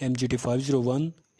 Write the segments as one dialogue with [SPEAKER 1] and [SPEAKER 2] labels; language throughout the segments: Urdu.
[SPEAKER 1] MGT 501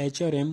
[SPEAKER 1] HRM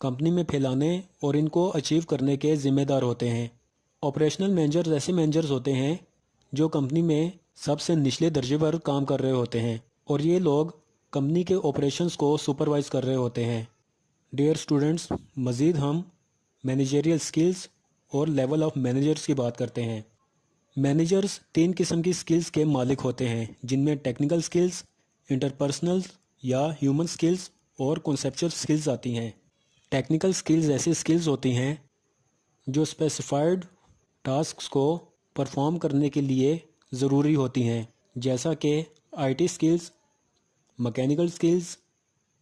[SPEAKER 1] کمپنی میں پھیلانے اور ان کو اچیو کرنے کے ذمہ دار ہوتے ہیں۔ آپریشنل مینیجرز ایسے مینیجرز ہوتے ہیں جو کمپنی میں سب سے نچلے درجے پر کام کر رہے ہوتے ہیں اور یہ لوگ کمپنی کے آپریشنز کو سپروائز کر رہے ہوتے ہیں۔ ڈیئر اسٹوڈنٹس، مزید ہم مینیجریل سکلز اور لیول آف مینیجرز کی بات کرتے ہیں۔ مینیجرز 3 قسم کی سکلز کے مالک ہوتے ہیں، جن میں ٹیکنیکل سکلز، انٹرپرسنل یا ہیومن سکلز اور کنسیپچل سکلز آتی ہیں۔ ٹیکنیکل سکلز ایسی سکلز ہوتی ہیں جو اسپیسیفائڈ ٹاسکس کو پرفارم کرنے کے لیے ضروری ہوتی ہیں، جیسا کہ I T skills, mechanical skills,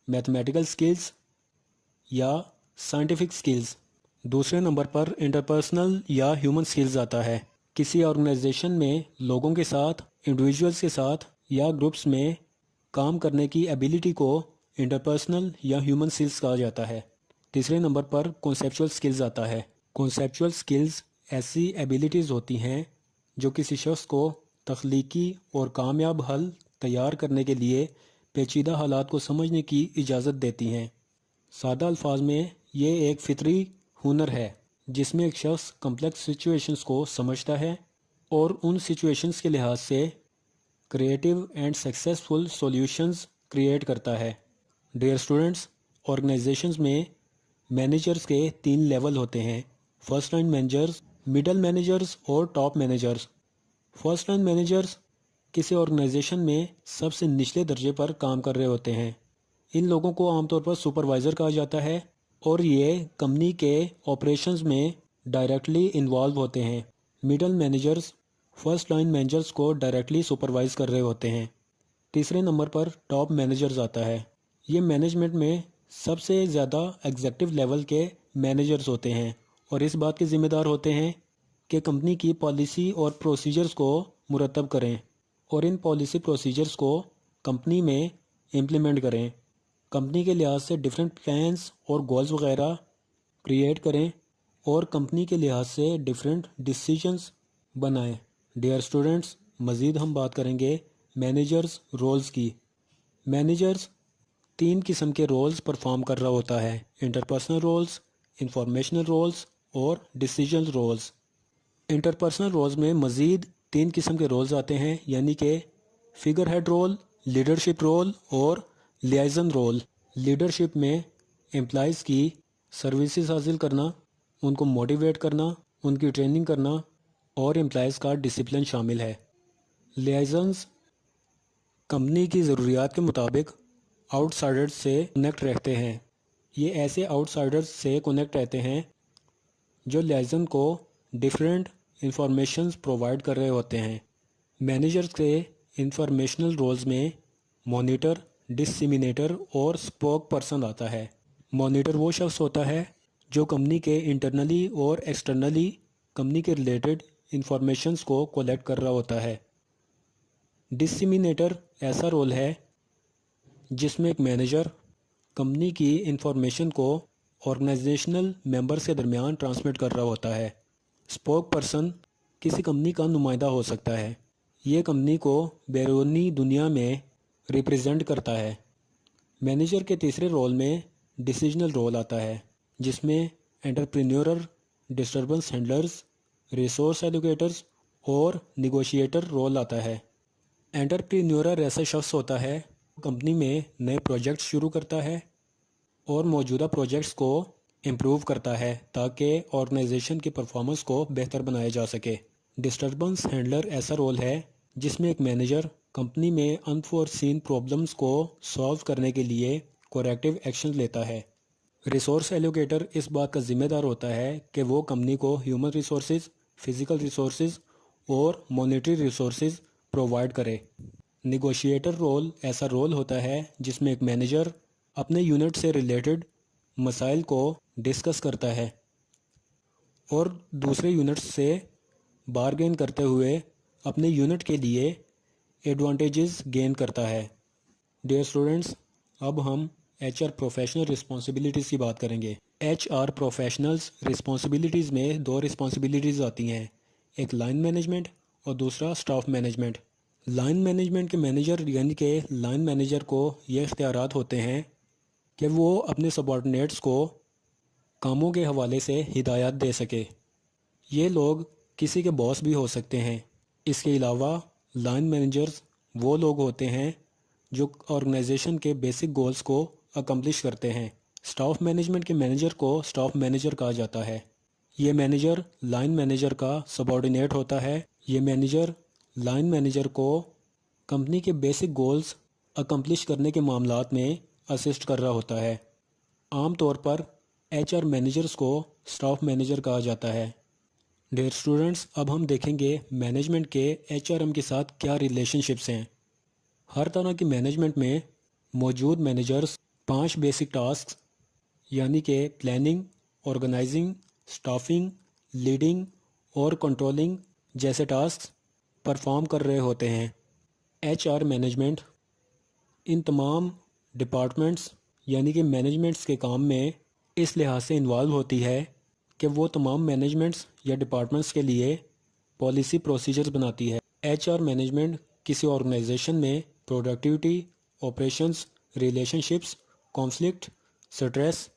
[SPEAKER 1] mathematical skills یا سائنٹیفک سکلز۔ دوسرے نمبر پر انٹرپرسنل یا ہیومن سکلز آتا ہے۔ کسی آرگنائزیشن میں لوگوں کے ساتھ، انڈیویجولز کے ساتھ یا گروپس میں کام کرنے کی ایبیلٹی کو انٹرپرسنل یا ہیومن سکلز کہا جاتا ہے۔ تیسرے نمبر پر کنسیپچول سکلز آتا ہے۔ کنسیپچول سکلز ایسی ایبیلٹیز ہوتی ہیں جو کسی شخص کو تخلیقی اور کامیاب حل تیار کرنے کے لیے پیچیدہ حالات کو سمجھنے کی اجازت دیتی ہیں۔ سادہ الفاظ میں یہ ایک فطری ہنر ہے جس میں ایک شخص کمپلیکس سچویشنز کو سمجھتا ہے اور ان سچویشنز کے لحاظ سے creative and successful solutions create کرتا ہے۔ ڈیئر اسٹوڈنٹس، آرگنائزیشنز میں مینیجرز کے 3 لیول ہوتے ہیں: first line managers, middle managers اور top managers. First line managers کسی آرگنائزیشن میں سب سے نچلے درجے پر کام کر رہے ہوتے ہیں۔ ان لوگوں کو عام طور پر سپروائزر کہا جاتا ہے اور یہ کمپنی کے آپریشنز میں ڈائریکٹلی انوالو ہوتے ہیں۔ Middle managers first line managers کو ڈائریکٹلی سپروائز کر رہے ہوتے ہیں۔ تیسرے نمبر پر ٹاپ مینیجرز آتا ہے۔ یہ مینجمنٹ میں سب سے زیادہ ایگزیکٹو لیول کے مینیجرز ہوتے ہیں اور اس بات کے ذمہ دار ہوتے ہیں کہ کمپنی کی پالیسی اور پروسیجرز کو مرتب کریں اور ان پالیسی پروسیجرز کو کمپنی میں امپلیمنٹ کریں، کمپنی کے لحاظ سے ڈیفرنٹ پلانز اور گولز وغیرہ کریٹ کریں اور کمپنی کے لحاظ سے ڈیفرنٹ ڈیسیجنز بنائیں۔ ڈیئر اسٹوڈنٹس، مزید ہم بات کریں گے مینیجرز رولز کی۔ مینیجرز 3 قسم کے رولز پرفارم کر رہا ہوتا ہے: انٹرپرسنل رولز، انفارمیشنل رولز اور ڈیسیجن رولز۔ انٹرپرسنل رولز میں مزید 3 قسم کے رولز آتے ہیں، یعنی کہ figurehead role, leadership role اور لیائزن رول۔ لیڈرشپ میں امپلائیز کی سروسز حاصل کرنا، ان کو موٹیویٹ کرنا، ان کی ٹریننگ کرنا اور امپلائیز کا ڈسپلن شامل ہے۔ لیائزنز کمپنی کی ضروریات کے مطابق آؤٹ سائڈرز سے کنیکٹ رہتے ہیں۔ یہ ایسے آؤٹ سائڈرز سے کنیکٹ رہتے ہیں جو لیائزن کو ڈفرینٹ انفارمیشنز پرووائڈ کر رہے ہوتے ہیں۔ مینیجرز کے انفارمیشنل رولز میں مانیٹر، ڈسیمینیٹر اور اسپوک پرسن آتا ہے۔ مانیٹر وہ شخص ہوتا ہے جو کمپنی کے انٹرنلی اور ایکسٹرنلی کمپنی کے ریلیٹڈ انفارمیشنز کو کولیکٹ کر رہا ہوتا ہے۔ ڈسیمینیٹر ایسا رول ہے جس میں ایک مینیجر کمپنی کی انفارمیشن کو آرگنائزیشنل ممبرز کے درمیان ٹرانسمٹ کر رہا ہوتا ہے۔ اسپوک پرسن کسی کمپنی کا نمائندہ ہو سکتا ہے۔ یہ کمپنی کو بیرونی دنیا میں ریپرزینٹ کرتا ہے۔ مینیجر کے تیسرے رول میں ڈیسیجنل رول آتا ہے، جس میں انٹرپرینیورر، ڈسٹربنس ہینڈلرز، ریسورس ایلوکیٹرز اور نیگوشیٹر رول آتا ہے۔ انٹرپرینیورر ایسا شخص ہوتا ہے کمپنی میں نئے پروجیکٹس شروع کرتا ہے اور موجودہ پروجیکٹس کو امپروو کرتا ہے تاکہ آرگنائزیشن کی پرفارمنس کو بہتر بنایا جا سکے۔ ڈسٹربنس ہینڈلر ایسا رول ہے جس میں ایک مینیجر کمپنی میں انفورسین پرابلمس کو سالو کرنے کے لیے کوریکٹیو ایکشن لیتا ہے۔ ریسورس ایلوکیٹر اس بات کا ذمہ دار ہوتا ہے کہ وہ کمپنی کو ہیومن ریسورسز، فزیکل ریسورسز اور مانیٹری ریسورسز پرووائڈ کرے۔ نیگوشیٹر رول ایسا رول ہوتا ہے جس میں ایک مینیجر اپنے یونٹ سے ریلیٹڈ مسائل کو ڈسکس کرتا ہے اور دوسرے یونٹس سے بارگین کرتے ہوئے اپنے یونٹ کے لیے ایڈوانٹیجز گین کرتا ہے۔ ڈیئر اسٹوڈنٹس، اب ہم ایچ آر پروفیشنل رسپانسبلٹیز کی بات کریں گے۔ ایچ آر پروفیشنلز رسپانسبلٹیز میں 2 رسپانسبلٹیز آتی ہیں، ایک لائن مینجمنٹ اور دوسرا اسٹاف مینجمنٹ۔ لائن مینجمنٹ کے مینیجر یعنی کہ لائن مینیجر کو یہ اختیارات ہوتے ہیں کہ وہ اپنے سب آرڈینیٹس کو کاموں کے حوالے سے ہدایات دے سکے۔ یہ لوگ کسی کے باس بھی ہو سکتے ہیں۔ اس کے علاوہ لائن مینیجرز وہ لوگ ہوتے ہیں جو آرگنائزیشن کے بیسک گولز کو اکمپلش کرتے ہیں۔ اسٹاف مینجمنٹ کے مینیجر کو اسٹاف مینیجر کہا جاتا ہے۔ یہ مینیجر لائن مینیجر کا سبارڈینیٹ ہوتا ہے۔ یہ مینیجر لائن مینیجر کو کمپنی کے بیسک گولز اکمپلش کرنے کے معاملات میں اسسٹ کر رہا ہوتا ہے۔ عام طور پر ایچ آر مینیجرز کو اسٹاف مینیجر کہا جاتا ہے۔ ڈیئر اسٹوڈنٹس، اب ہم دیکھیں گے مینجمنٹ کے ایچ آر ایم کے ساتھ کیا ریلیشن شپس ہیں۔ ہر طرح کی مینجمنٹ میں موجود مینیجرز 5 بیسک ٹاسکس یعنی کہ پلاننگ، آرگنائزنگ، اسٹافنگ، لیڈنگ اور کنٹرولنگ جیسے ٹاسکس پرفارم کر رہے ہوتے ہیں۔ ایچ آر مینجمنٹ ان تمام ڈپارٹمنٹس یعنی کہ مینجمنٹس کے کام میں اس لحاظ سے انوالو ہوتی ہے کہ وہ تمام مینجمنٹس یا ڈپارٹمنٹس کے لیے پالیسی پروسیجرز بناتی ہے۔ ایچ آر مینجمنٹ کسی آرگنائزیشن میں productivity, operations, relation ships, conflict, stress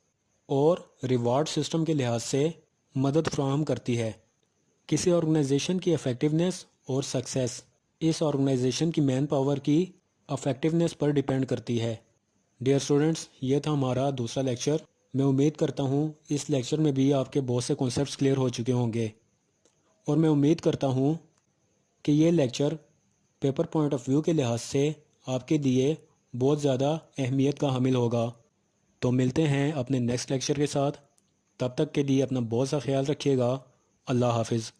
[SPEAKER 1] اور ریوارڈ سسٹم کے لحاظ سے مدد فراہم کرتی ہے۔ کسی آرگنائزیشن کی افیکٹونیس اور سکسیس اس آرگنائزیشن کی مین پاور کی افیکٹونیس پر ڈیپینڈ کرتی ہے۔ ڈیئر اسٹوڈنٹس، یہ تھا ہمارا دوسرا لیکچر۔ میں امید کرتا ہوں اس لیکچر میں بھی آپ کے بہت سے کنسیپٹس کلیئر ہو چکے ہوں گے، اور میں امید کرتا ہوں کہ یہ lecture paper point of view کے لحاظ سے آپ کے لیے بہت زیادہ اہمیت کا حامل ہوگا۔ تو ملتے ہیں اپنے نیکسٹ لیکچر کے ساتھ۔ تب تک کے لیے اپنا بہت سا خیال رکھیے گا۔ اللہ حافظ۔